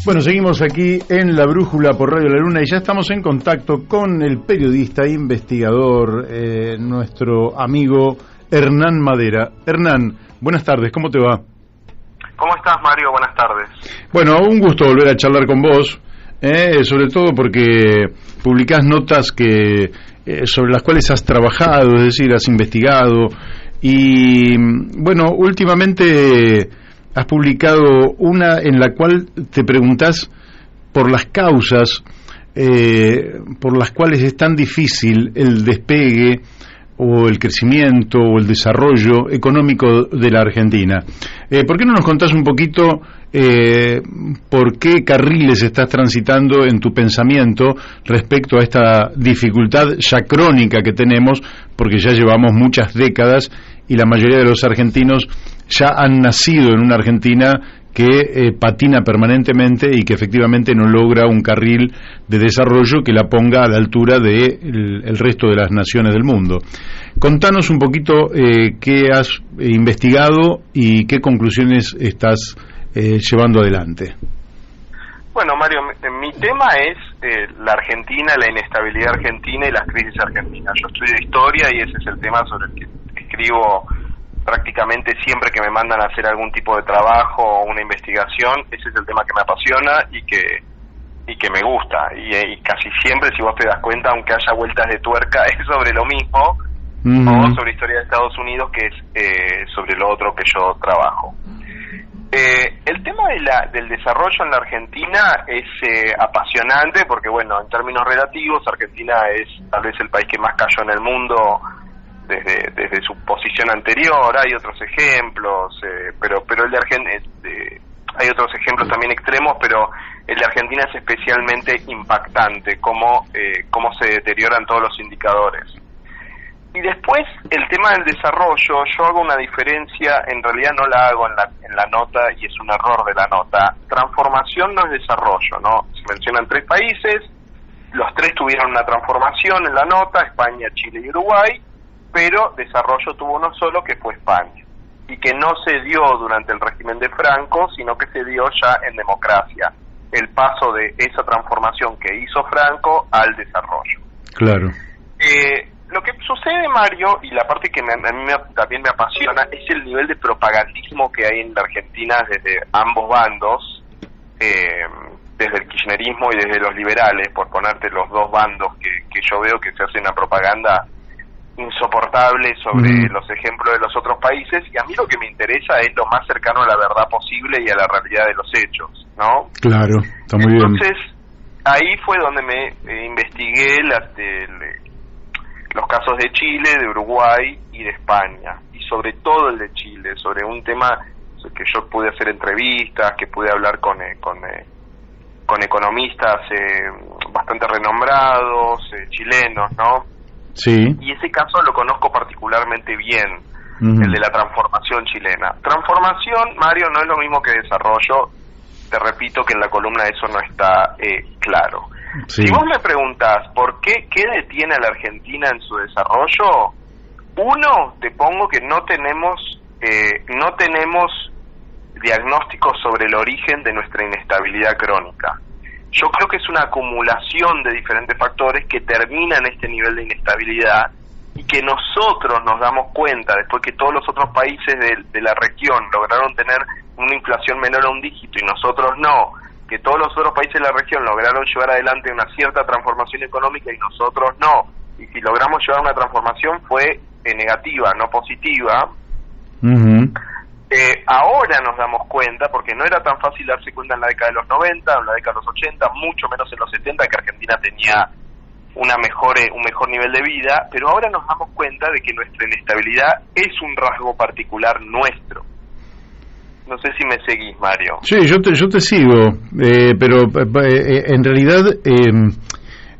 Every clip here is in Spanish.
Bueno, seguimos aquí en La Brújula por Radio La Luna y ya estamos en contacto con el periodista e investigador, nuestro amigo Hernán Madera. Hernán, buenas tardes, ¿cómo te va? ¿Cómo estás, Mario? Buenas tardes. Bueno, un gusto volver a charlar con vos, sobre todo porque publicás notas que sobre las cuales has trabajado, es decir, has investigado y, bueno, últimamente has publicado una en la cual te preguntás por las causas por las cuales es tan difícil el despegue o el crecimiento o el desarrollo económico de la Argentina. ¿Por qué no nos contás un poquito por qué carriles estás transitando en tu pensamiento respecto a esta dificultad ya crónica que tenemos, porque ya llevamos muchas décadas y la mayoría de los argentinos ya han nacido en una Argentina que patina permanentemente y que efectivamente no logra un carril de desarrollo que la ponga a la altura del el resto de las naciones del mundo? Contanos un poquito qué has investigado y qué conclusiones estás llevando adelante. Bueno, Mario, mi tema es la Argentina, la inestabilidad argentina y las crisis argentinas. Yo estudio historia y ese es el tema sobre el que escribo prácticamente siempre que me mandan a hacer algún tipo de trabajo o una investigación. Ese es el tema que me apasiona y que me gusta, y casi siempre, si vos te das cuenta, aunque haya vueltas de tuerca, es sobre lo mismo, o sobre historia de Estados Unidos, que es sobre lo otro que yo trabajo. El tema del desarrollo en la Argentina es apasionante porque, bueno, en términos relativos, Argentina es tal vez el país que más cayó en el mundo desde su posición anterior. Hay otros ejemplos, pero el de Argentina, hay otros ejemplos también extremos, pero el de Argentina es especialmente impactante, cómo se deterioran todos los indicadores. Y después, el tema del desarrollo, yo hago una diferencia, en realidad no la hago en la nota, y es un error de la nota. Transformación no es desarrollo, ¿no? Se mencionan 3 países, los 3 tuvieron una transformación en la nota, España, Chile y Uruguay, pero desarrollo tuvo uno solo, que fue España, y que no se dio durante el régimen de Franco, sino que se dio ya en democracia, el paso de esa transformación que hizo Franco al desarrollo. Claro. Lo que sucede, Mario, y la parte que a mí también me apasiona, es el nivel de propagandismo que hay en la Argentina desde ambos bandos, desde el kirchnerismo y desde los liberales, por ponerte los dos bandos que yo veo que se hace una propaganda insoportable sobre los ejemplos de los otros países, y a mí lo que me interesa es lo más cercano a la verdad posible y a la realidad de los hechos, ¿no? Claro, está muy bien. Entonces, ahí fue donde me investigué los casos de Chile, de Uruguay y de España, y sobre todo el de Chile, sobre un tema que yo pude hacer entrevistas, que pude hablar con economistas bastante renombrados, chilenos, ¿no? Sí. Y ese caso lo conozco particularmente bien, el de la transformación chilena. Transformación, Mario, no es lo mismo que desarrollo. Te repito que en la columna eso no está claro. Sí. Si vos me preguntás por qué detiene a la Argentina en su desarrollo, uno, te pongo que no tenemos diagnósticos sobre el origen de nuestra inestabilidad crónica. Yo creo que es una acumulación de diferentes factores que terminan este nivel de inestabilidad, y que nosotros nos damos cuenta, después que todos los otros países de la región lograron tener una inflación menor a un dígito y nosotros no, que todos los otros países de la región lograron llevar adelante una cierta transformación económica y nosotros no, y si logramos llevar una transformación fue negativa, no positiva. Ahora nos damos cuenta, porque no era tan fácil darse cuenta en la década de los 90, en la década de los 80, mucho menos en los 70, que Argentina tenía un mejor nivel de vida, pero ahora nos damos cuenta de que nuestra inestabilidad es un rasgo particular nuestro. No sé si me seguís, Mario. Sí, yo te sigo, pero en realidad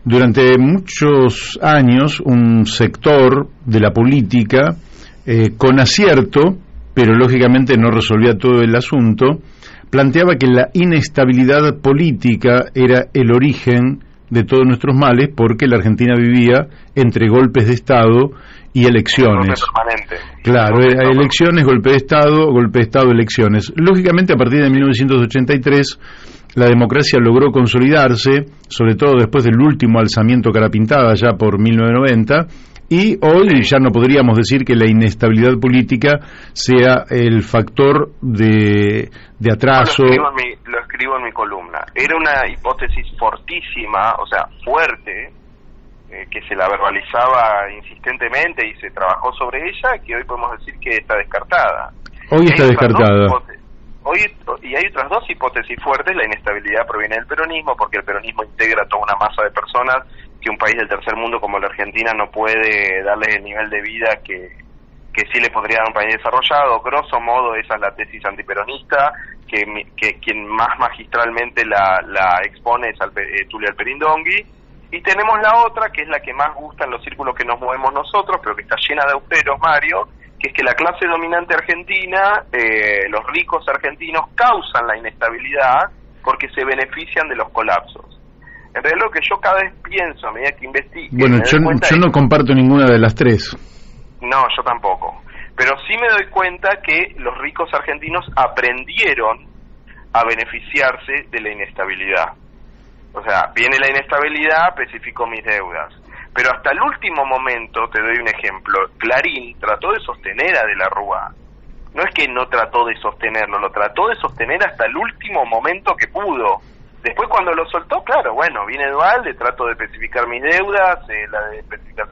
durante muchos años un sector de la política, con acierto, pero lógicamente no resolvía todo el asunto, planteaba que la inestabilidad política era el origen de todos nuestros males, porque la Argentina vivía entre golpes de Estado y elecciones. Claro, elecciones, golpe de Estado, elecciones. Lógicamente, a partir de 1983, la democracia logró consolidarse, sobre todo después del último alzamiento cara pintada, ya por 1990, y hoy ya no podríamos decir que la inestabilidad política sea el factor de atraso. Lo escribo en mi columna. Era una hipótesis fortísima, o sea, fuerte, que se la verbalizaba insistentemente y se trabajó sobre ella, que hoy podemos decir que está descartada. Hoy está descartada. Y hay otras dos hipótesis fuertes. La inestabilidad proviene del peronismo, porque el peronismo integra toda una masa de personas que un país del tercer mundo como la Argentina no puede darles el nivel de vida que sí le podría dar a un país desarrollado. Grosso modo, esa es la tesis antiperonista, que quien más magistralmente la expone es Tulio Alperindongui. Y tenemos la otra, que es la que más gusta en los círculos que nos movemos nosotros, pero que está llena de agujeros, Mario, que es que la clase dominante argentina, los ricos argentinos, causan la inestabilidad porque se benefician de los colapsos. En realidad lo que yo cada vez pienso a medida que investigo... Bueno, yo no comparto ninguna de las tres. No, yo tampoco. Pero sí me doy cuenta que los ricos argentinos aprendieron a beneficiarse de la inestabilidad. O sea, viene la inestabilidad, especifico mis deudas. Pero hasta el último momento, te doy un ejemplo, Clarín trató de sostener a De la Rúa. No es que no trató de sostenerlo, lo trató de sostener hasta el último momento que pudo. Después cuando lo soltó, claro, bueno, viene Duhalde, trato de especificar mis deudas, la de especificar...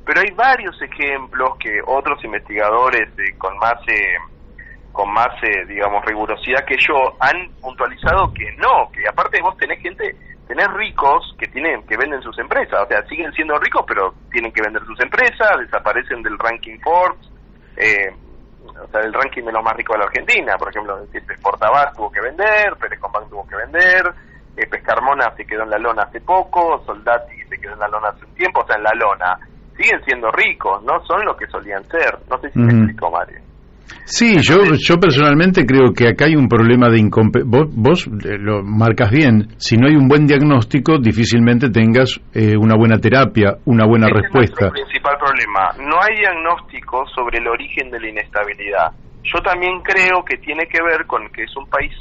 Pero hay varios ejemplos que otros investigadores con más digamos, rigurosidad que yo han puntualizado que no, que aparte vos tenés ricos que venden sus empresas, o sea, siguen siendo ricos pero tienen que vender sus empresas, desaparecen del ranking Forbes, o sea, del ranking de los más ricos de la Argentina. Por ejemplo, Portabar tuvo que vender, Pérez Compán tuvo que vender, Pescarmona se quedó en la lona hace poco, Soldati se quedó en la lona hace un tiempo, o sea, en la lona. Siguen siendo ricos, no son lo que solían ser. No sé si me explico, Mario. Sí, yo personalmente creo que acá hay un problema de vos lo marcas bien. Si no hay un buen diagnóstico, difícilmente tengas una buena terapia, una buena respuesta. Es el principal problema. No hay diagnóstico sobre el origen de la inestabilidad. Yo también creo que tiene que ver con que es un país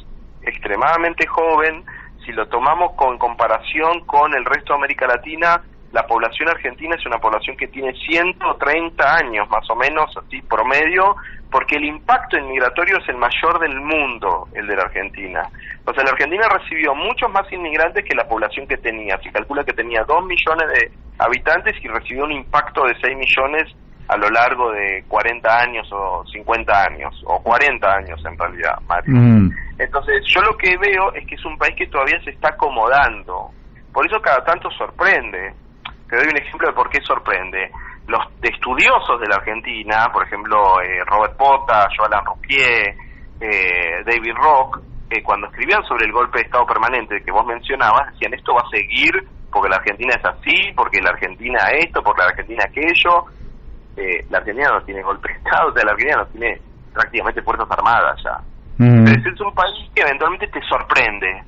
extremadamente joven. Si lo tomamos con comparación con el resto de América Latina, la población argentina es una población que tiene 130 años, más o menos, así promedio, porque el impacto inmigratorio es el mayor del mundo, el de la Argentina. O sea, la Argentina recibió muchos más inmigrantes que la población que tenía. Se calcula que tenía 2 millones de habitantes y recibió un impacto de 6 millones a lo largo de 40 años o 50 años, o 40 años en realidad, Mario. Entonces, yo lo que veo es que es un país que todavía se está acomodando. Por eso cada tanto sorprende. Te doy un ejemplo de por qué sorprende. Los estudiosos de la Argentina, por ejemplo, Robert Pota, Joalan Rupier, David Rock, cuando escribían sobre el golpe de Estado permanente que vos mencionabas, decían esto va a seguir porque la Argentina es así, porque la Argentina esto, porque la Argentina aquello. La Argentina no tiene golpe de Estado, o sea, la Argentina no tiene prácticamente fuerzas armadas ya. Pero es un país que eventualmente te sorprende,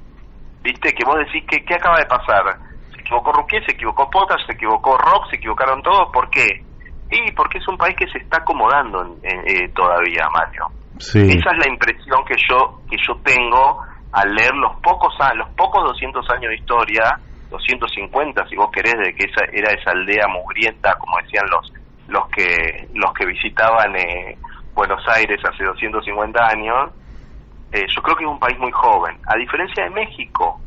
¿viste? Que vos decís que ¿qué acaba de pasar? Se equivocó Ruquier, se equivocó Potas, se equivocó Rock, se equivocaron todos. ¿Por qué? Y porque es un país que se está acomodando todavía, Mario. Sí. Esa es la impresión que yo tengo al leer los pocos 200 años de historia, 250 si vos querés, de que era esa aldea mugrienta, como decían los que visitaban Buenos Aires hace 250 años. Yo creo que es un país muy joven, a diferencia de México.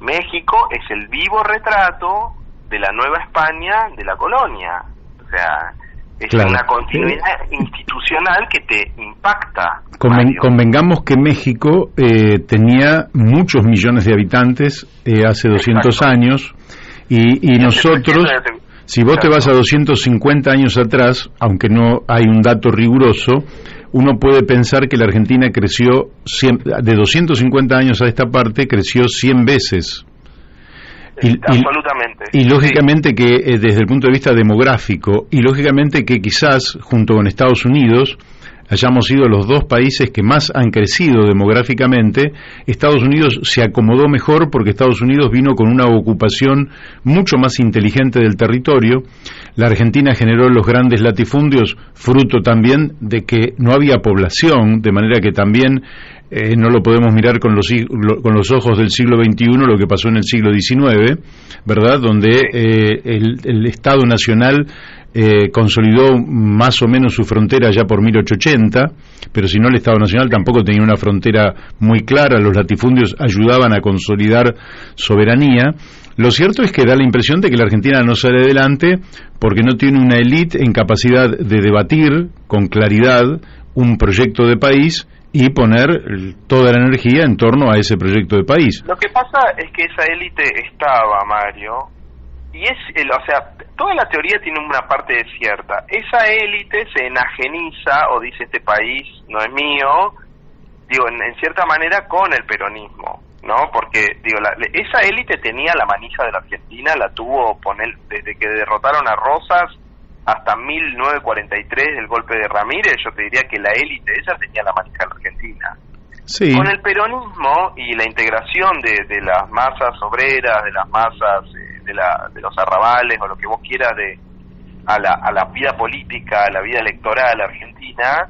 México es el vivo retrato de la Nueva España de la colonia. O sea, es claro, una continuidad institucional que te impacta. Convengamos que México tenía muchos millones de habitantes hace 200 años y nosotros, si vos te vas a 250 años atrás, aunque no hay un dato riguroso, uno puede pensar que la Argentina creció, de 250 años a esta parte, creció 100 veces. Absolutamente. Y lógicamente que desde el punto de vista demográfico, y lógicamente que quizás junto con Estados Unidos hayamos sido los dos países que más han crecido demográficamente. Estados Unidos se acomodó mejor porque Estados Unidos vino con una ocupación mucho más inteligente del territorio. La Argentina generó los grandes latifundios, fruto también de que no había población, de manera que también no lo podemos mirar con los ojos del siglo XXI, lo que pasó en el siglo XIX, ¿verdad? Donde el Estado Nacional consolidó más o menos su frontera ya por 1880, pero si no el Estado Nacional tampoco tenía una frontera muy clara, los latifundios ayudaban a consolidar soberanía. Lo cierto es que da la impresión de que la Argentina no sale adelante porque no tiene una élite en capacidad de debatir con claridad un proyecto de país y poner toda la energía en torno a ese proyecto de país. Lo que pasa es que esa élite estaba, Mario, y o sea, toda la teoría tiene una parte cierta. Esa élite se enajeniza o dice este país no es mío, digo, en cierta manera con el peronismo, ¿no? Porque, digo, esa élite tenía la manija de la Argentina, la tuvo desde que derrotaron a Rosas hasta 1943, el golpe de Ramírez. Yo te diría que la élite esa tenía la manija de la Argentina. Sí. Con el peronismo y la integración de las masas obreras, de las masas de los arrabales o lo que vos quieras a la vida política, a la vida electoral argentina,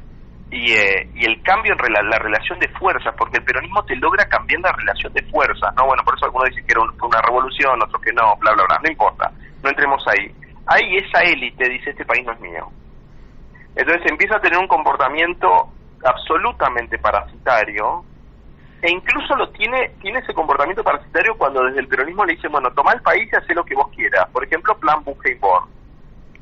y el cambio en la relación de fuerzas, porque el peronismo te logra cambiar la relación de fuerzas, ¿no? Bueno, por eso algunos dicen que fue una revolución, otros que no, bla, bla, bla, no importa, no entremos ahí. Ahí esa élite dice este país no es mío. Entonces empieza a tener un comportamiento absolutamente parasitario, e incluso tiene ese comportamiento parasitario cuando desde el peronismo le dicen, bueno, toma el país y haz lo que vos quieras. Por ejemplo, plan Bungeborn.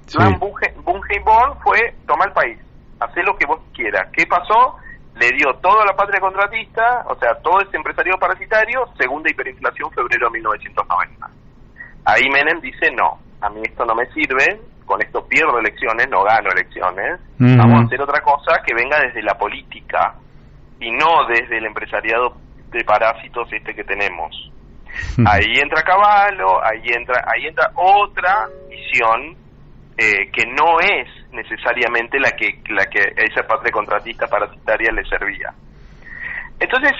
Sí. Plan Bungeborn fue, toma el país, haz lo que vos quieras. ¿Qué pasó? Le dio todo a la patria contratista, o sea, todo ese empresario parasitario, segunda hiperinflación, febrero de 1990. Ahí Menem dice, no, a mí esto no me sirve, con esto pierdo elecciones, no gano elecciones, vamos a hacer otra cosa que venga desde la política y no desde el empresariado de parásitos que tenemos. Ahí entra Cavallo, ahí entra otra visión que no es necesariamente la que a esa patria contratista parasitaria le servía. Entonces,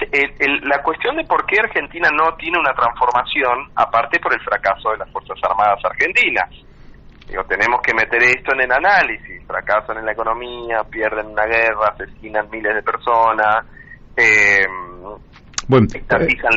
la cuestión de por qué Argentina no tiene una transformación, aparte por el fracaso de las Fuerzas Armadas argentinas. Digo, tenemos que meter esto en el análisis. Fracasan en la economía, pierden una guerra, asesinan miles de personas, bueno, estatizan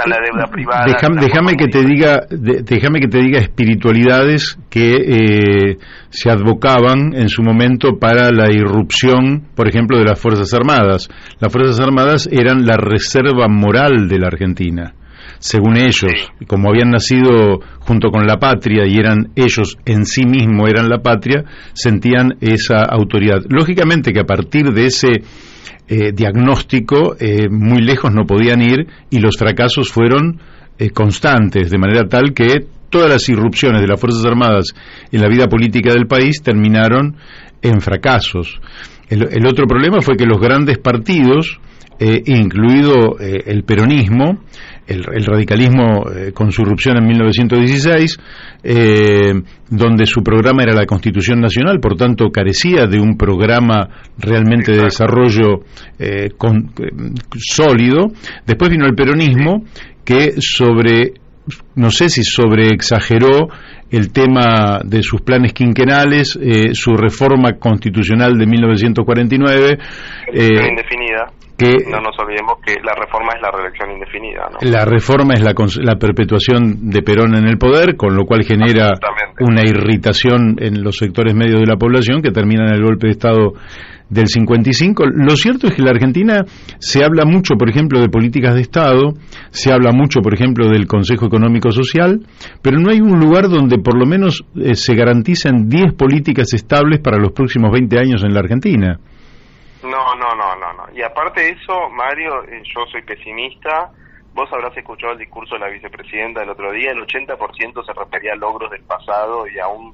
la deuda privada. Déjame que te diga espiritualidades que se advocaban en su momento para la irrupción, por ejemplo, de las Fuerzas Armadas. Las Fuerzas Armadas eran la reserva moral de la Argentina, según ellos, sí. Como habían nacido junto con la patria y ellos en sí mismos eran la patria, sentían esa autoridad. Lógicamente que a partir de ese diagnóstico muy lejos no podían ir y los fracasos fueron constantes, de manera tal que todas las irrupciones de las Fuerzas Armadas en la vida política del país terminaron en fracasos. El otro problema fue que los grandes partidos, incluido el peronismo, el radicalismo con su irrupción en 1916, donde su programa era la Constitución Nacional, por tanto carecía de un programa realmente de desarrollo sólido. Después vino el peronismo, que no sé si sobreexageró el tema de sus planes quinquenales, su reforma constitucional de 1949. Indefinida. No nos olvidemos que la reforma es la reelección indefinida, ¿no? La reforma es la perpetuación de Perón en el poder, con lo cual genera una irritación en los sectores medios de la población que termina en el golpe de Estado del 55. Lo cierto es que en la Argentina se habla mucho, por ejemplo, de políticas de Estado, se habla mucho, por ejemplo, del Consejo Económico Social, pero no hay un lugar donde por lo menos se garanticen 10 políticas estables para los próximos 20 años en la Argentina. No. Y aparte de eso, Mario, yo soy pesimista. Vos habrás escuchado el discurso de la vicepresidenta el otro día. El 80% se refería a logros del pasado y aún,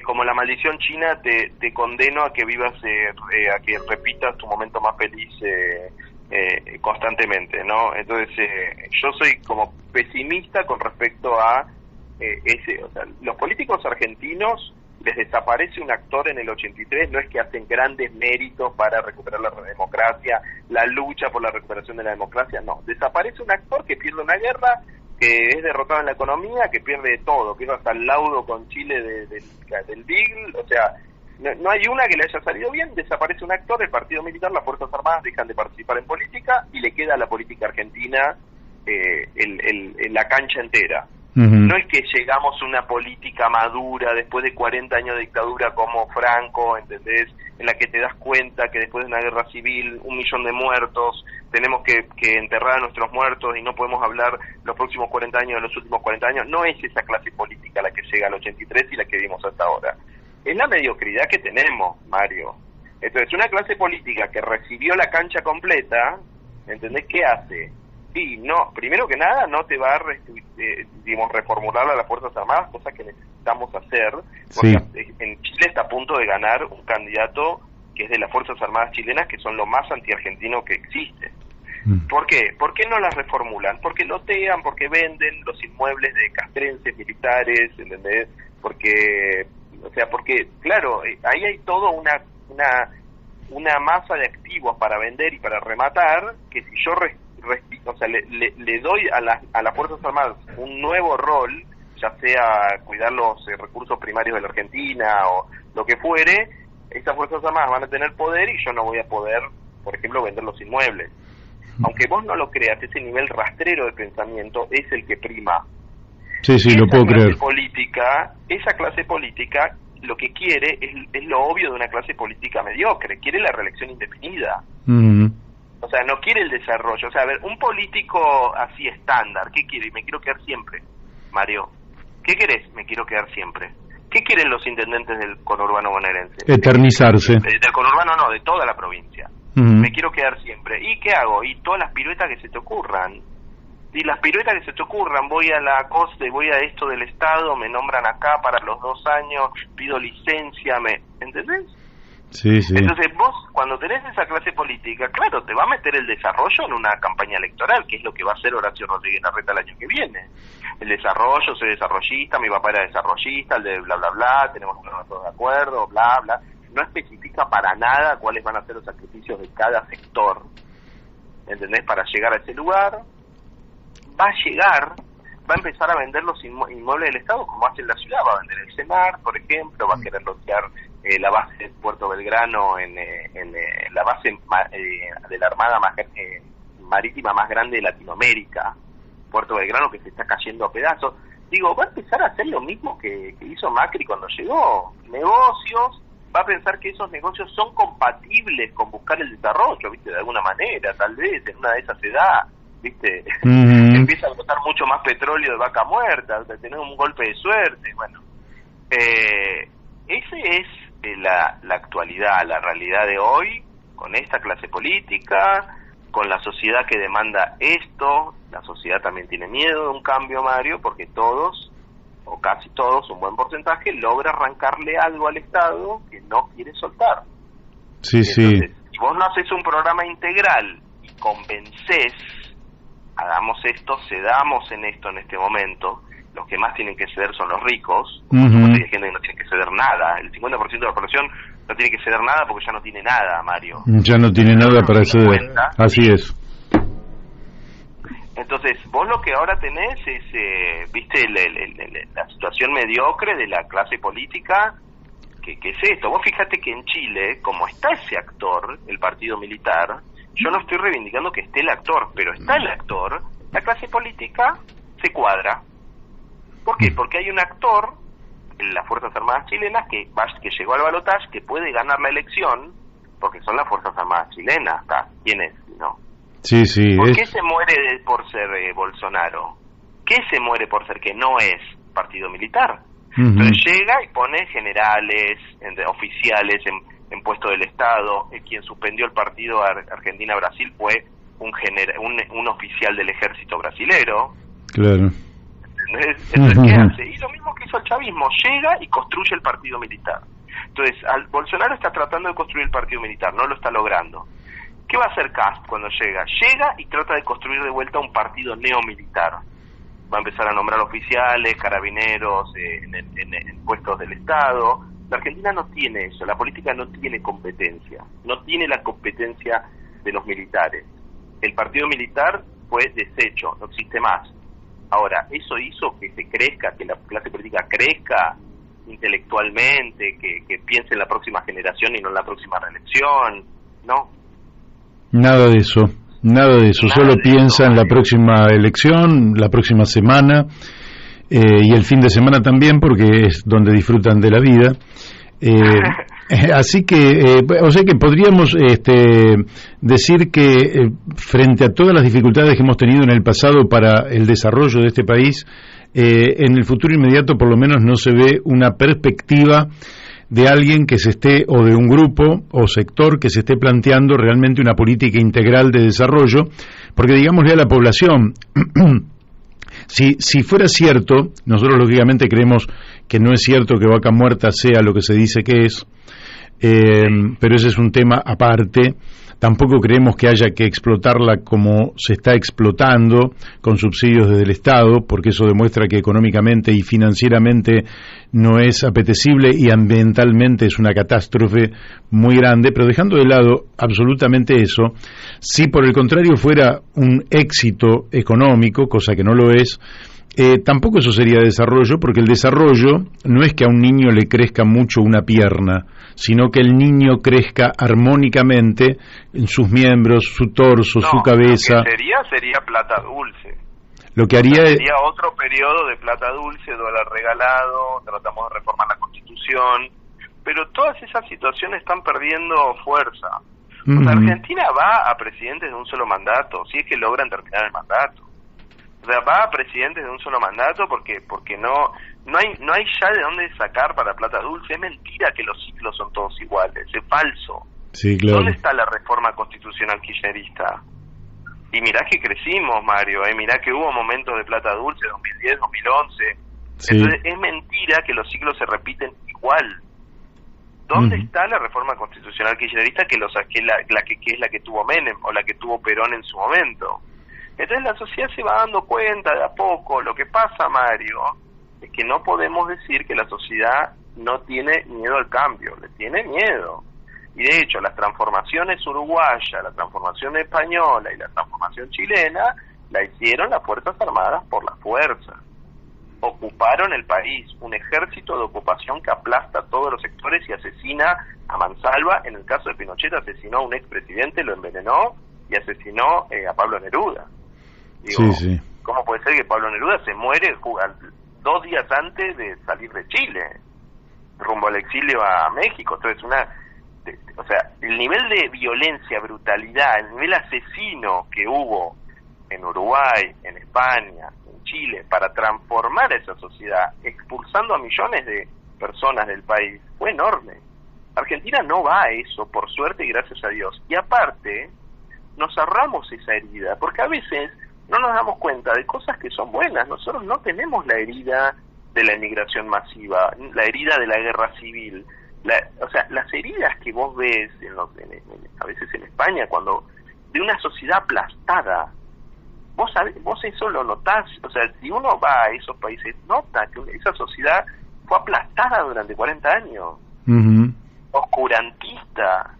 como la maldición china, te condeno a que vivas, a que repitas tu momento más feliz constantemente, ¿no? Entonces, yo soy como pesimista con respecto a o sea, los políticos argentinos les desaparece un actor en el 83, no es que hacen grandes méritos para recuperar la democracia, la lucha por la recuperación de la democracia, no, desaparece un actor que pierde una guerra, que es derrotado en la economía, que pierde todo, pierde hasta el laudo con Chile del Beagle, o sea, no hay una que le haya salido bien, desaparece un actor, el partido militar, las Fuerzas Armadas dejan de participar en política y le queda a la política argentina la cancha entera. No es que llegamos a una política madura después de 40 años de dictadura como Franco, ¿entendés? En la que te das cuenta que después de una guerra civil, 1 millón de muertos, tenemos que enterrar a nuestros muertos y no podemos hablar los próximos 40 años de los últimos 40 años. No es esa clase política la que llega al 83 y la que vimos hasta ahora. Es la mediocridad que tenemos, Mario. Entonces, una clase política que recibió la cancha completa, ¿entendés qué hace? Sí, no, primero que nada no te va a reformular a las Fuerzas Armadas, cosa que necesitamos hacer, porque en Chile está a punto de ganar un candidato que es de las Fuerzas Armadas chilenas, que son lo más antiargentino que existe. ¿Por qué? ¿Por qué no las reformulan? Porque lotean, porque venden los inmuebles de castrenses militares, ¿entendés? Porque, claro, ahí hay todo una masa de activos para vender y para rematar, que si yo le doy a las Fuerzas Armadas un nuevo rol, ya sea cuidar los recursos primarios de la Argentina o lo que fuere, esas Fuerzas Armadas van a tener poder y yo no voy a poder, por ejemplo, vender los inmuebles. Aunque vos no lo creas, ese nivel rastrero de pensamiento es el que prima. Sí, lo puedo creer. Esa clase política lo que quiere es lo obvio de una clase política mediocre, quiere la reelección indefinida. O sea, no quiere el desarrollo. O sea, a ver, un político así estándar, ¿qué quiere? Me quiero quedar siempre, Mario. ¿Qué querés? Me quiero quedar siempre. ¿Qué quieren los intendentes del conurbano bonaerense? Eternizarse. Del conurbano no, de toda la provincia. Me quiero quedar siempre. ¿Y qué hago? Y todas las piruetas que se te ocurran. Y las piruetas que se te ocurran, voy a la COSDE, voy a esto del Estado, me nombran acá para los 2 años, pido licencia, ¿entendés? Sí. Entonces vos, cuando tenés esa clase política, claro, te va a meter el desarrollo en una campaña electoral, que es lo que va a hacer Horacio Rodríguez Larreta el año que viene. El desarrollo, soy desarrollista, mi papá era desarrollista, el de bla, bla, bla, tenemos que ponernos todos de acuerdo, bla, bla. No especifica para nada cuáles van a ser los sacrificios de cada sector, ¿entendés? Para llegar a ese lugar, va a empezar a vender los inmuebles del Estado como hace en la ciudad, va a vender el CEMAR, por ejemplo, va a querer lotear la base de Puerto Belgrano en la base de la Armada marítima más grande de Latinoamérica, Puerto Belgrano, que se está cayendo a pedazos. Digo, va a empezar a hacer lo mismo que hizo Macri cuando llegó, negocios, va a pensar que esos negocios son compatibles con buscar el desarrollo, ¿viste? De alguna manera, tal vez, en una de esas se da, ¿viste? Empieza a botar mucho más petróleo de vaca muerta, de tener un golpe de suerte, bueno. Ese es la actualidad, la realidad de hoy, con esta clase política, con la sociedad que demanda esto. La sociedad también tiene miedo de un cambio, Mario, porque todos, o casi todos, un buen porcentaje, logra arrancarle algo al Estado que no quiere soltar. Sí. Entonces, si vos no haces un programa integral y convencés, hagamos esto, cedamos en esto en este momento, los que más tienen que ceder son los ricos, hay gente que no tiene que ceder nada, el 50% de la población no tiene que ceder nada porque ya no tiene nada, Mario. Ya no tiene nada para ceder, así es. Entonces, vos lo que ahora tenés es, viste, la situación mediocre de la clase política, que es esto. Vos fíjate que en Chile, como está ese actor, el partido militar, yo no estoy reivindicando que esté el actor, pero está el actor, la clase política se cuadra. ¿Por qué? Porque hay un actor en las Fuerzas Armadas chilenas que llegó al balotaje, que puede ganar la elección, porque son las Fuerzas Armadas chilenas. ¿Quién es? ¿No? Sí. ¿Por qué se muere por ser Bolsonaro? ¿Qué se muere por ser que no es partido militar? Entonces llega y pone generales, oficiales en puesto del Estado. Quien suspendió el partido Argentina-Brasil fue un oficial del ejército brasilero. Claro. Entonces, ¿qué hace? Y lo mismo que hizo el chavismo, llega y construye el partido militar. Entonces, Bolsonaro está tratando de construir el partido militar, no lo está logrando. ¿Qué va a hacer Kast cuando llega? Llega y trata de construir de vuelta un partido neomilitar. Va a empezar a nombrar oficiales, carabineros en puestos del Estado. La Argentina no tiene eso, la política no tiene competencia, no tiene la competencia de los militares. El partido militar fue deshecho, no existe más. Ahora, eso hizo que se crezca, que la clase política crezca intelectualmente, que piense en la próxima generación y no en la próxima reelección, no. Nada de eso, solo piensa en la próxima elección, la próxima semana, y el fin de semana también, porque es donde disfrutan de la vida. Así que, o sea que podríamos decir que frente a todas las dificultades que hemos tenido en el pasado para el desarrollo de este país, en el futuro inmediato por lo menos no se ve una perspectiva de alguien que se esté, o de un grupo o sector que se esté planteando realmente una política integral de desarrollo, porque digámosle a la población, si fuera cierto, nosotros lógicamente creemos que no es cierto que Vaca Muerta sea lo que se dice que es, pero ese es un tema aparte. Tampoco creemos que haya que explotarla como se está explotando, con subsidios desde el Estado, porque eso demuestra que económicamente y financieramente no es apetecible y ambientalmente es una catástrofe muy grande. Pero dejando de lado absolutamente eso, si por el contrario fuera un éxito económico, cosa que no lo es, tampoco eso sería desarrollo, porque el desarrollo no es que a un niño le crezca mucho una pierna, sino que el niño crezca armónicamente en sus miembros, su torso, su cabeza. Lo que sería plata dulce. Lo que haría sería otro periodo de plata dulce, dólar regalado, tratamos de reformar la Constitución, pero todas esas situaciones están perdiendo fuerza. O sea, Argentina va a presidentes de un solo mandato, si es que logran terminar el mandato. O sea, va a presidentes de un solo mandato porque no hay ya de dónde sacar para plata dulce. Es mentira que los ciclos son todos iguales, es falso. Sí, claro. ¿Dónde está la reforma constitucional kirchnerista? Y mirá que crecimos, Mario, mirá que hubo momentos de plata dulce, 2010, 2011. Sí. Entonces es mentira que los ciclos se repiten igual. ¿Dónde está la reforma constitucional kirchnerista que es la que tuvo Menem o la que tuvo Perón en su momento? Entonces la sociedad se va dando cuenta de a poco. Lo que pasa, Mario, es que no podemos decir que la sociedad no tiene miedo al cambio, le tiene miedo. Y de hecho, las transformaciones uruguayas, la transformación española y la transformación chilena, la hicieron las Fuerzas Armadas por la fuerza. Ocuparon el país, un ejército de ocupación que aplasta todos los sectores y asesina a mansalva. En el caso de Pinochet, asesinó a un expresidente, lo envenenó y asesinó a Pablo Neruda. Digo, sí. ¿Cómo puede ser que Pablo Neruda se muere 2 días antes de salir de Chile, rumbo al exilio a México? Entonces, o sea, el nivel de violencia, brutalidad, el nivel asesino que hubo en Uruguay, en España, en Chile, para transformar esa sociedad, expulsando a millones de personas del país, fue enorme. Argentina no va a eso, por suerte y gracias a Dios. Y aparte, nos ahorramos esa herida, porque a veces no nos damos cuenta de cosas que son buenas. Nosotros no tenemos la herida de la inmigración masiva, la herida de la guerra civil. O sea, las heridas que vos ves a veces en España, cuando de una sociedad aplastada, vos eso lo notás. O sea, si uno va a esos países, nota que esa sociedad fue aplastada durante 40 años, oscurantista.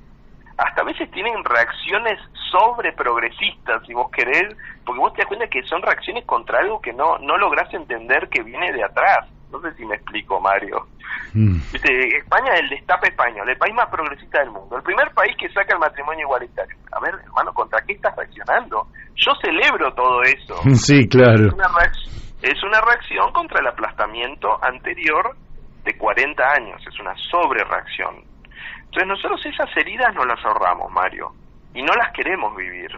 Hasta a veces tienen reacciones sobre progresistas, si vos querés, porque vos te das cuenta que son reacciones contra algo que no lográs entender que viene de atrás. No sé si me explico, Mario. ¿Viste? España es el destape español, el país más progresista del mundo, el primer país que saca el matrimonio igualitario. A ver, hermano, ¿contra qué estás reaccionando? Yo celebro todo eso. Sí, claro. Es una reacción contra el aplastamiento anterior de 40 años, es una sobrereacción. Entonces nosotros esas heridas no las ahorramos, Mario, y no las queremos vivir.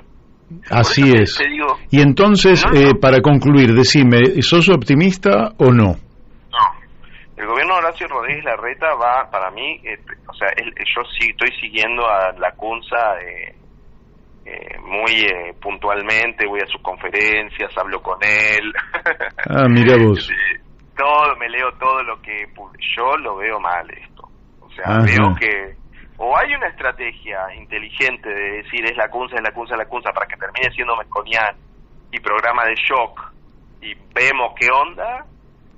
Así es. Digo, y entonces, para concluir, decime, ¿sos optimista o no? No. El gobierno de Horacio Rodríguez Larreta va, para mí, o sea, yo sí estoy siguiendo a Lacunza muy puntualmente, voy a sus conferencias, hablo con él. Ah, mira vos. Me leo todo lo que yo lo veo mal esto. O sea, veo que o hay una estrategia inteligente de decir es Lacunza, para que termine siendo Melconian y programa de shock y vemos qué onda,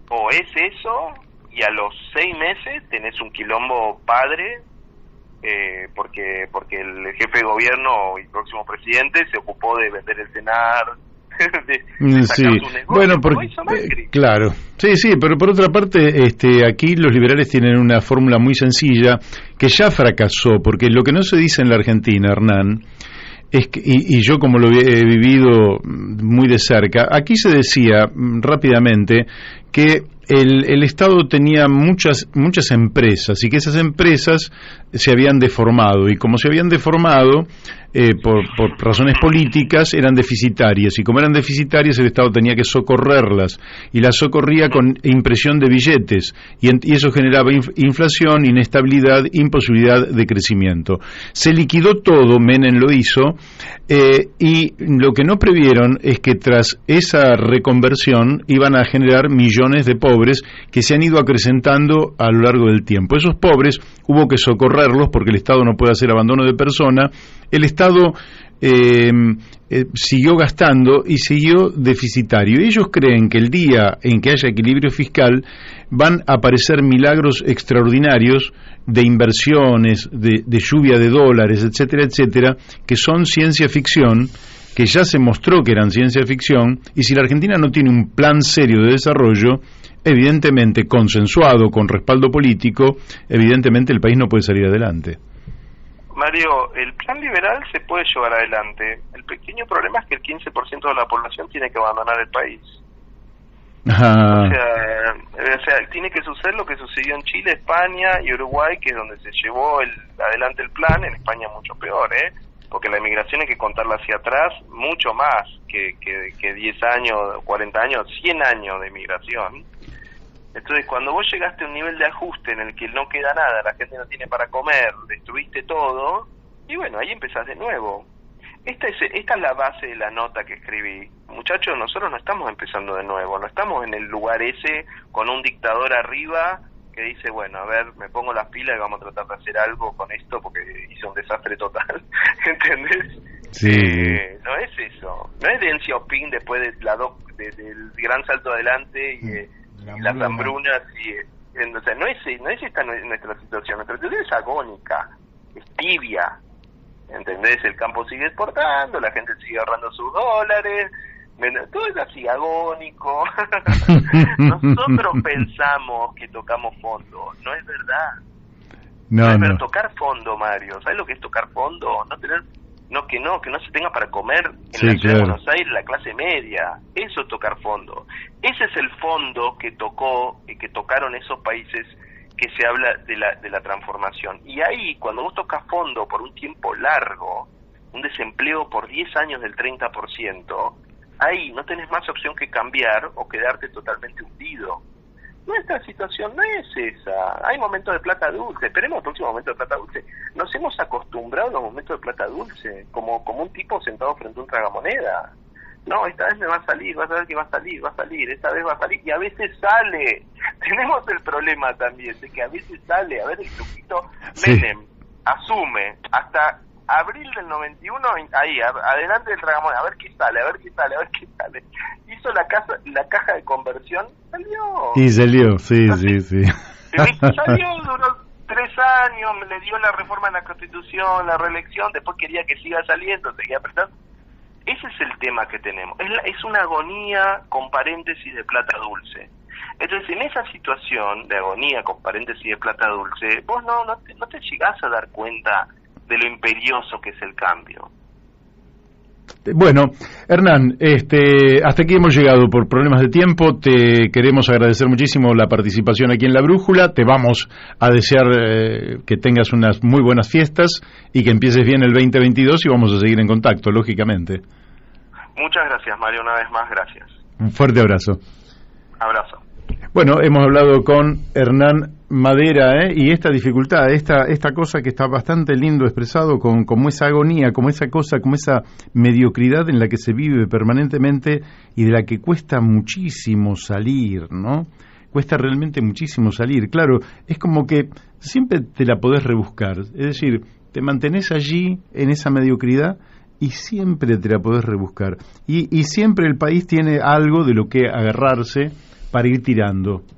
o es eso y a los 6 meses tenés un quilombo padre porque el jefe de gobierno y próximo presidente se ocupó de vender el CENAR, de Sí, sacar su negocio, bueno, como porque, hizo Macri. claro, sí, pero por otra parte, aquí los liberales tienen una fórmula muy sencilla que ya fracasó, porque lo que no se dice en la Argentina, Hernán, es que, y yo como lo he vivido muy de cerca, aquí se decía rápidamente que el Estado tenía muchas empresas y que esas empresas se habían deformado, y como se habían deformado por razones políticas, eran deficitarias, y como eran deficitarias el Estado tenía que socorrerlas, y las socorría con impresión de billetes, y eso generaba inflación, inestabilidad, imposibilidad de crecimiento. Se liquidó todo, Menem lo hizo, y lo que no previeron es que tras esa reconversión iban a generar millones de pobres que se han ido acrecentando a lo largo del tiempo. Esos pobres hubo que socorrerlos porque el Estado no puede hacer abandono de persona. El Estado siguió gastando y siguió deficitario. Ellos creen que el día en que haya equilibrio fiscal van a aparecer milagros extraordinarios de inversiones, de lluvia de dólares, etcétera, etcétera, que son ciencia ficción, que ya se mostró que eran ciencia ficción, y si la Argentina no tiene un plan serio de desarrollo, evidentemente consensuado, con respaldo político, evidentemente el país no puede salir adelante. Mario, el plan liberal se puede llevar adelante. El pequeño problema es que el 15% de la población tiene que abandonar el país. Ah. O sea, tiene que suceder lo que sucedió en Chile, España y Uruguay, que es donde se llevó adelante el plan. En España mucho peor, porque la inmigración hay que contarla hacia atrás mucho más que 10 años, 40 años, 100 años de inmigración. Entonces, cuando vos llegaste a un nivel de ajuste en el que no queda nada, la gente no tiene para comer, destruiste todo, y bueno, ahí empezás de nuevo. Esta es la base de la nota que escribí. Muchachos, nosotros no estamos empezando de nuevo, no estamos en el lugar ese con un dictador arriba que dice, bueno, a ver, me pongo las pilas y vamos a tratar de hacer algo con esto porque hice un desastre total. ¿Entendés? Sí. No es eso. No es Deng Xiaoping después del gran salto adelante y las hambrunas o sea, no es esta nuestra situación. Nuestra situación es agónica, es tibia. ¿Entendés? El campo sigue exportando, la gente sigue ahorrando sus dólares, todo es así, agónico. Nosotros pensamos que tocamos fondo, no es verdad. No es verdad. Tocar fondo, Mario, ¿sabes lo que es tocar fondo? Que no se tenga para comer en la ciudad de Buenos Aires, la clase media. Eso es tocar fondo. Ese es el fondo que tocaron esos países que se habla de la transformación. Y ahí, cuando vos tocas fondo por un tiempo largo, un desempleo por 10 años del 30%, ahí no tenés más opción que cambiar o quedarte totalmente hundido. Nuestra situación no es esa. Hay momentos de plata dulce. Esperemos el próximo momento de plata dulce. Nos hemos acostumbrado a los momentos de plata dulce, como un tipo sentado frente a un tragamoneda. No, esta vez me va a salir, vas a ver que va a salir, esta vez va a salir, y a veces sale. Tenemos el problema también de que a veces sale. A ver, el truquito Menem asume hasta abril del 91, ahí, adelante del tragamoneda, a ver qué sale. Hizo la caja de conversión, salió. Y salió, sí. Salió, duró 3 años, le dio la reforma en la Constitución, la reelección, después quería que siga saliendo, seguía apretando. Ese es el tema que tenemos. Es una agonía con paréntesis de plata dulce. Entonces, en esa situación de agonía con paréntesis de plata dulce, vos no te llegás a dar cuenta de lo imperioso que es el cambio. Bueno, Hernán, hasta aquí hemos llegado por problemas de tiempo. Te queremos agradecer muchísimo la participación aquí en La Brújula. Te vamos a desear que tengas unas muy buenas fiestas y que empieces bien el 2022, y vamos a seguir en contacto, lógicamente. Muchas gracias, Mario, una vez más, gracias. Un fuerte abrazo. Abrazo. Bueno, hemos hablado con Hernán Madera, y esta dificultad, esta cosa que está bastante lindo expresado, como esa agonía, como esa cosa, como esa mediocridad en la que se vive permanentemente y de la que cuesta muchísimo salir, ¿no? Cuesta realmente muchísimo salir. Claro, es como que siempre te la podés rebuscar, es decir, te mantenés allí en esa mediocridad y siempre te la podés rebuscar. Y siempre el país tiene algo de lo que agarrarse para ir tirando.